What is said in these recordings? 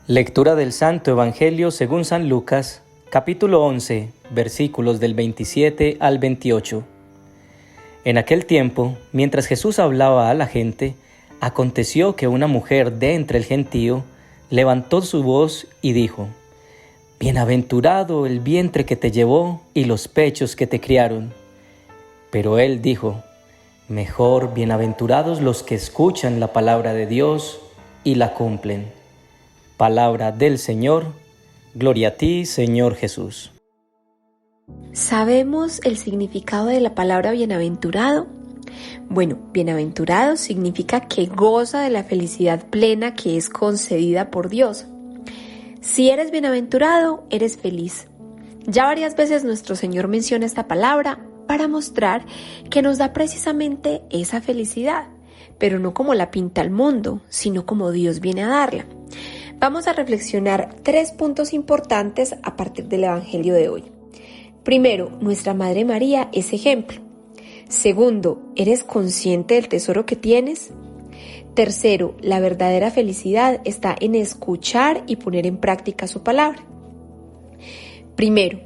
Lectura del Santo Evangelio según San Lucas, capítulo 11, versículos del 27 al 28. En aquel tiempo, mientras Jesús hablaba a la gente, aconteció que una mujer de entre el gentío levantó su voz y dijo: «Bienaventurado el vientre que te llevó y los pechos que te criaron». Pero él dijo: «Mejor bienaventurados los que escuchan la palabra de Dios y la cumplen». Palabra del Señor. Gloria a ti, Señor Jesús. ¿Sabemos el significado de la palabra bienaventurado? Bueno, bienaventurado significa que goza de la felicidad plena que es concedida por Dios. Si eres bienaventurado, eres feliz. Ya varias veces nuestro Señor menciona esta palabra para mostrar que nos da precisamente esa felicidad, pero no como la pinta el mundo, sino como Dios viene a darla. Vamos a reflexionar 3 puntos importantes a partir del Evangelio de hoy. Primero, nuestra Madre María es ejemplo. Segundo, ¿eres consciente del tesoro que tienes? Tercero, la verdadera felicidad está en escuchar y poner en práctica su palabra. Primero,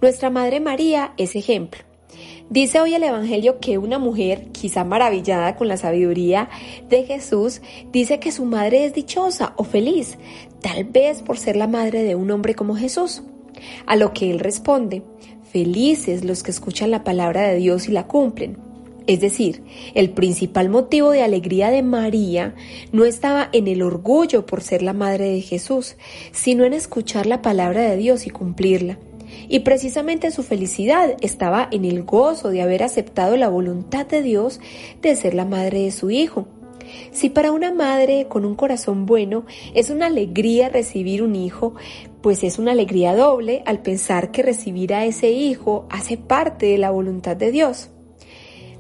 nuestra Madre María es ejemplo. Dice hoy el Evangelio que una mujer, quizá maravillada con la sabiduría de Jesús, dice que su madre es dichosa o feliz, tal vez por ser la madre de un hombre como Jesús. A lo que él responde: felices los que escuchan la palabra de Dios y la cumplen. Es decir, el principal motivo de alegría de María no estaba en el orgullo por ser la madre de Jesús, sino en escuchar la palabra de Dios y cumplirla. Y precisamente su felicidad estaba en el gozo de haber aceptado la voluntad de Dios de ser la madre de su hijo. Si para una madre con un corazón bueno es una alegría recibir un hijo, pues es una alegría doble al pensar que recibir a ese hijo hace parte de la voluntad de Dios.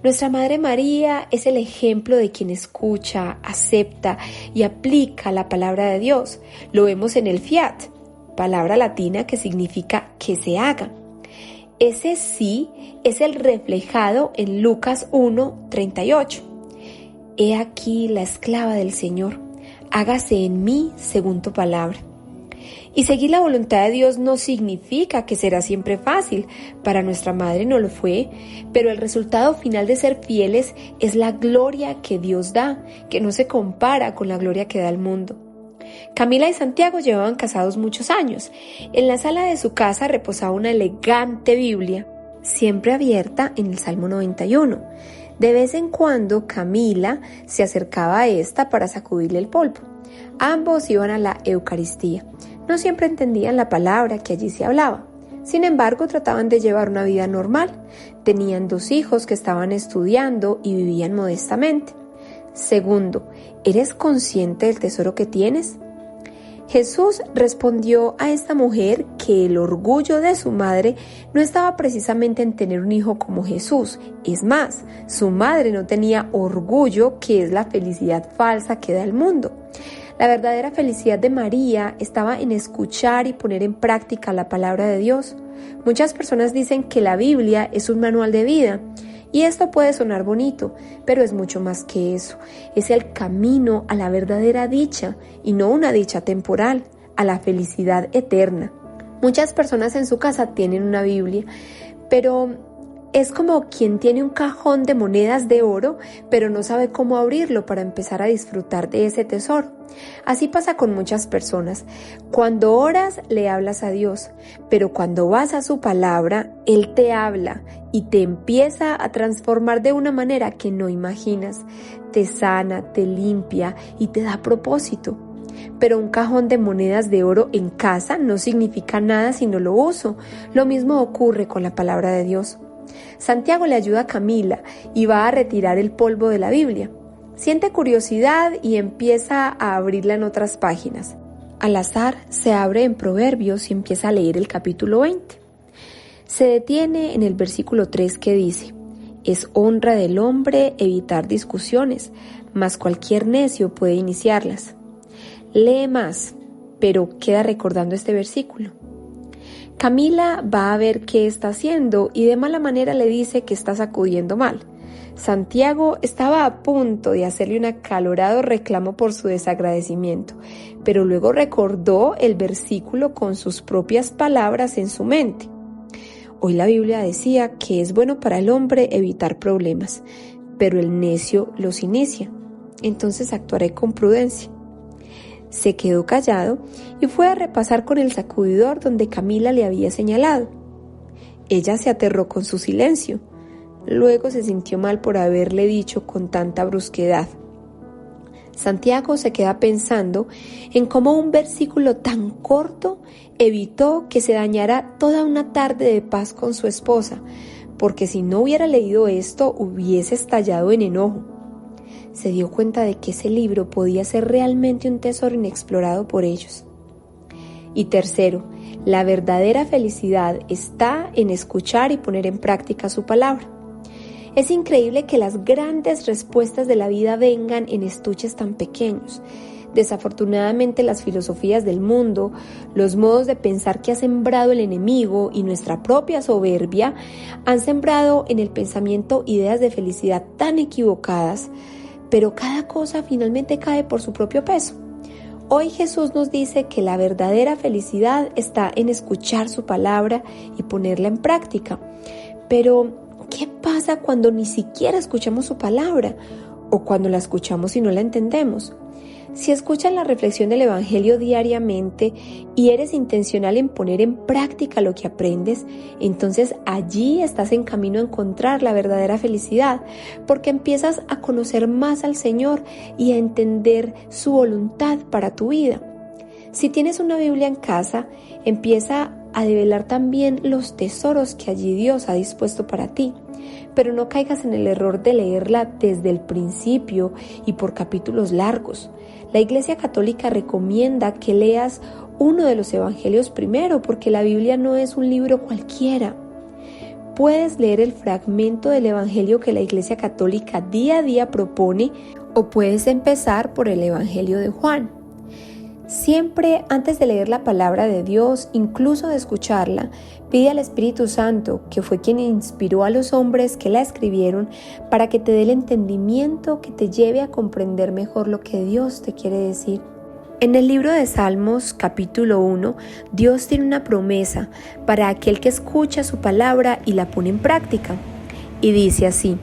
Nuestra Madre María es el ejemplo de quien escucha, acepta y aplica la palabra de Dios. Lo vemos en el fiat, palabra latina que significa que se haga. Ese sí es el reflejado en Lucas 1:38. He aquí la esclava del Señor, hágase en mí según tu palabra. Y seguir la voluntad de Dios no significa que será siempre fácil. Para nuestra madre no lo fue, pero el resultado final de ser fieles es la gloria que Dios da, que no se compara con la gloria que da el mundo. Camila y Santiago llevaban casados muchos años. En la sala de su casa reposaba una elegante Biblia, siempre abierta en el Salmo 91. De vez en cuando Camila se acercaba a esta para sacudirle el polvo. Ambos iban a la Eucaristía. No siempre entendían la palabra que allí se hablaba. Sin embargo, trataban de llevar una vida normal. Tenían 2 hijos que estaban estudiando y vivían modestamente. Segundo, ¿eres consciente del tesoro que tienes? Jesús respondió a esta mujer que el orgullo de su madre no estaba precisamente en tener un hijo como Jesús. Es más, su madre no tenía orgullo, que es la felicidad falsa que da el mundo. La verdadera felicidad de María estaba en escuchar y poner en práctica la palabra de Dios. Muchas personas dicen que la Biblia es un manual de vida. Y esto puede sonar bonito, pero es mucho más que eso. Es el camino a la verdadera dicha, y no una dicha temporal, a la felicidad eterna. Muchas personas en su casa tienen una Biblia, pero es como quien tiene un cajón de monedas de oro, pero no sabe cómo abrirlo para empezar a disfrutar de ese tesoro. Así pasa con muchas personas. Cuando oras, le hablas a Dios, pero cuando vas a su palabra, Él te habla y te empieza a transformar de una manera que no imaginas. Te sana, te limpia y te da propósito. Pero un cajón de monedas de oro en casa no significa nada si no lo uso. Lo mismo ocurre con la palabra de Dios. Santiago le ayuda a Camila y va a retirar el polvo de la Biblia. Siente curiosidad y empieza a abrirla en otras páginas. Al azar se abre en Proverbios y empieza a leer el capítulo 20. Se detiene en el versículo 3 que dice: es honra del hombre evitar discusiones, mas cualquier necio puede iniciarlas. Lee más, pero queda recordando este versículo. Camila va a ver qué está haciendo y de mala manera le dice que está sacudiendo mal. Santiago estaba a punto de hacerle un acalorado reclamo por su desagradecimiento, pero luego recordó el versículo con sus propias palabras en su mente. Hoy la Biblia decía que es bueno para el hombre evitar problemas, pero el necio los inicia. Entonces actuaré con prudencia. Se quedó callado y fue a repasar con el sacudidor donde Camila le había señalado. Ella se aterró con su silencio. Luego se sintió mal por haberle dicho con tanta brusquedad. Santiago se queda pensando en cómo un versículo tan corto evitó que se dañara toda una tarde de paz con su esposa, porque si no hubiera leído esto hubiese estallado en enojo. Se dio cuenta de que ese libro podía ser realmente un tesoro inexplorado por ellos. Y tercero, la verdadera felicidad está en escuchar y poner en práctica su palabra. Es increíble que las grandes respuestas de la vida vengan en estuches tan pequeños. Desafortunadamente, las filosofías del mundo, los modos de pensar que ha sembrado el enemigo y nuestra propia soberbia han sembrado en el pensamiento ideas de felicidad tan equivocadas, pero cada cosa finalmente cae por su propio peso. Hoy Jesús nos dice que la verdadera felicidad está en escuchar su palabra y ponerla en práctica. Pero, ¿qué pasa cuando ni siquiera escuchamos su palabra? ¿O cuando la escuchamos y no la entendemos? Si escuchas la reflexión del Evangelio diariamente y eres intencional en poner en práctica lo que aprendes, entonces allí estás en camino a encontrar la verdadera felicidad, porque empiezas a conocer más al Señor y a entender su voluntad para tu vida. Si tienes una Biblia en casa, empieza a develar también los tesoros que allí Dios ha dispuesto para ti. Pero no caigas en el error de leerla desde el principio y por capítulos largos. La Iglesia Católica recomienda que leas uno de los evangelios primero, porque la Biblia no es un libro cualquiera. Puedes leer el fragmento del evangelio que la Iglesia Católica día a día propone, o puedes empezar por el Evangelio de Juan. Siempre antes de leer la palabra de Dios, incluso de escucharla, pide al Espíritu Santo, que fue quien inspiró a los hombres que la escribieron, para que te dé el entendimiento que te lleve a comprender mejor lo que Dios te quiere decir. En el libro de Salmos, capítulo 1, Dios tiene una promesa para aquel que escucha su palabra y la pone en práctica. Y dice así: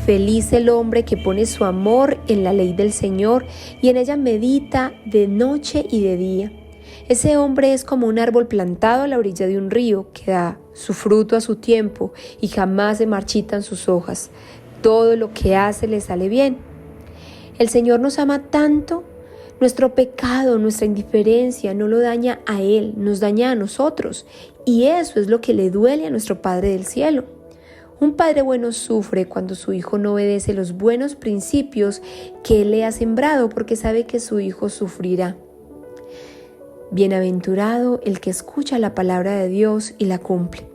feliz el hombre que pone su amor en la ley del Señor y en ella medita de noche y de día. Ese hombre es como un árbol plantado a la orilla de un río que da su fruto a su tiempo y jamás se marchitan sus hojas. Todo lo que hace le sale bien. El Señor nos ama tanto. Nuestro pecado, nuestra indiferencia no lo daña a Él, nos daña a nosotros. Y eso es lo que le duele a nuestro Padre del cielo. Un padre bueno sufre cuando su hijo no obedece los buenos principios que Él le ha sembrado, porque sabe que su hijo sufrirá. Bienaventurado el que escucha la palabra de Dios y la cumple.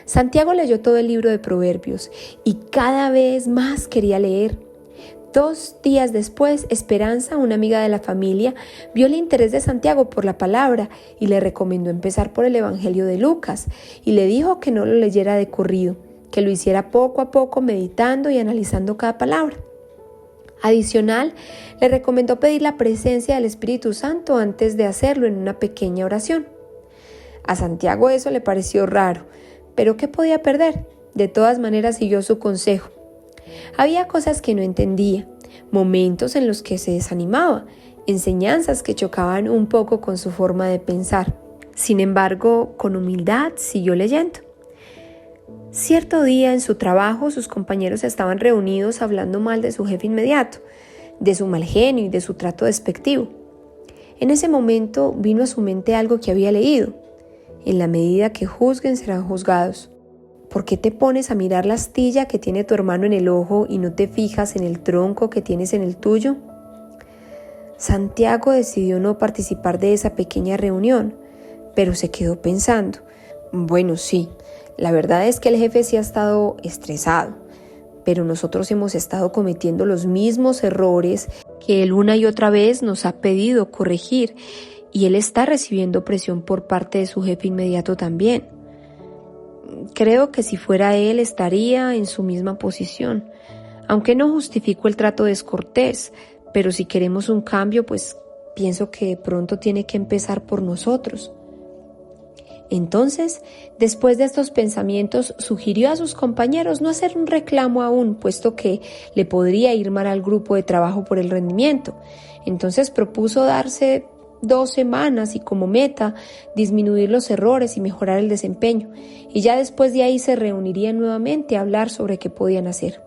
Santiago leyó todo el libro de Proverbios y cada vez más quería leer. 2 días después, Esperanza, una amiga de la familia, vio el interés de Santiago por la palabra y le recomendó empezar por el Evangelio de Lucas y le dijo que no lo leyera de corrido, que lo hiciera poco a poco meditando y analizando cada palabra. Adicional, le recomendó pedir la presencia del Espíritu Santo antes de hacerlo en una pequeña oración. A Santiago eso le pareció raro, pero ¿qué podía perder? De todas maneras siguió su consejo. Había cosas que no entendía, momentos en los que se desanimaba, enseñanzas que chocaban un poco con su forma de pensar. Sin embargo, con humildad siguió leyendo. Cierto día en su trabajo, sus compañeros estaban reunidos hablando mal de su jefe inmediato, de su mal genio y de su trato despectivo. En ese momento vino a su mente algo que había leído: en la medida que juzguen serán juzgados. ¿Por qué te pones a mirar la astilla que tiene tu hermano en el ojo y no te fijas en el tronco que tienes en el tuyo? Santiago decidió no participar de esa pequeña reunión, pero se quedó pensando: bueno, sí, la verdad es que el jefe sí ha estado estresado, pero nosotros hemos estado cometiendo los mismos errores que él una y otra vez nos ha pedido corregir, y él está recibiendo presión por parte de su jefe inmediato también. Creo que si fuera él estaría en su misma posición. Aunque no justifico el trato descortés, pero si queremos un cambio, pues pienso que pronto tiene que empezar por nosotros. Entonces, después de estos pensamientos, sugirió a sus compañeros no hacer un reclamo aún, puesto que le podría ir mal al grupo de trabajo por el rendimiento. Entonces propuso darse 2 semanas y como meta disminuir los errores y mejorar el desempeño, y ya después de ahí se reunirían nuevamente a hablar sobre qué podían hacer.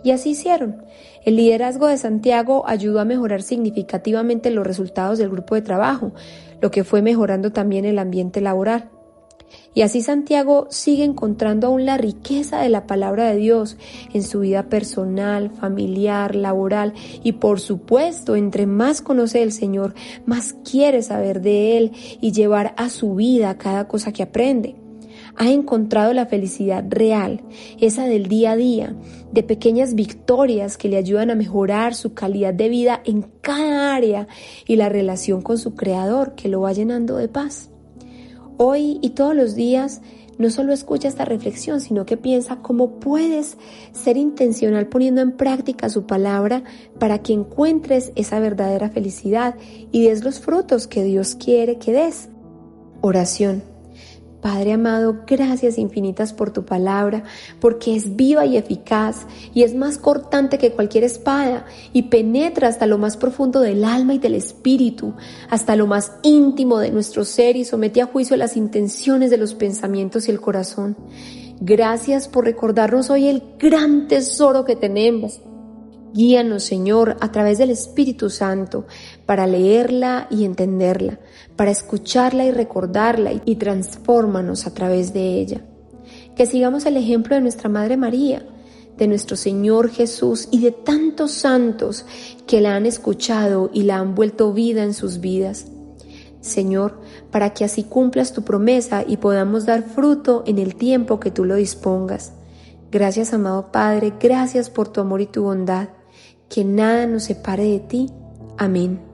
Y así hicieron. El liderazgo de Santiago ayudó a mejorar significativamente los resultados del grupo de trabajo, lo que fue mejorando también el ambiente laboral. Y así Santiago sigue encontrando aún la riqueza de la palabra de Dios en su vida personal, familiar, laboral y por supuesto, entre más conoce el Señor, más quiere saber de Él y llevar a su vida cada cosa que aprende. Ha encontrado la felicidad real, esa del día a día, de pequeñas victorias que le ayudan a mejorar su calidad de vida en cada área y la relación con su Creador que lo va llenando de paz. Hoy y todos los días, no solo escucha esta reflexión, sino que piensa cómo puedes ser intencional poniendo en práctica su palabra para que encuentres esa verdadera felicidad y des los frutos que Dios quiere que des. Oración. Padre amado, gracias infinitas por tu palabra, porque es viva y eficaz y es más cortante que cualquier espada y penetra hasta lo más profundo del alma y del espíritu, hasta lo más íntimo de nuestro ser y somete a juicio las intenciones de los pensamientos y el corazón. Gracias por recordarnos hoy el gran tesoro que tenemos. Guíanos, Señor, a través del Espíritu Santo para leerla y entenderla, para escucharla y recordarla y transfórmanos a través de ella. Que sigamos el ejemplo de nuestra Madre María, de nuestro Señor Jesús y de tantos santos que la han escuchado y la han vuelto vida en sus vidas. Señor, para que así cumplas tu promesa y podamos dar fruto en el tiempo que tú lo dispongas. Gracias, amado Padre, gracias por tu amor y tu bondad. Que nada nos separe de ti. Amén.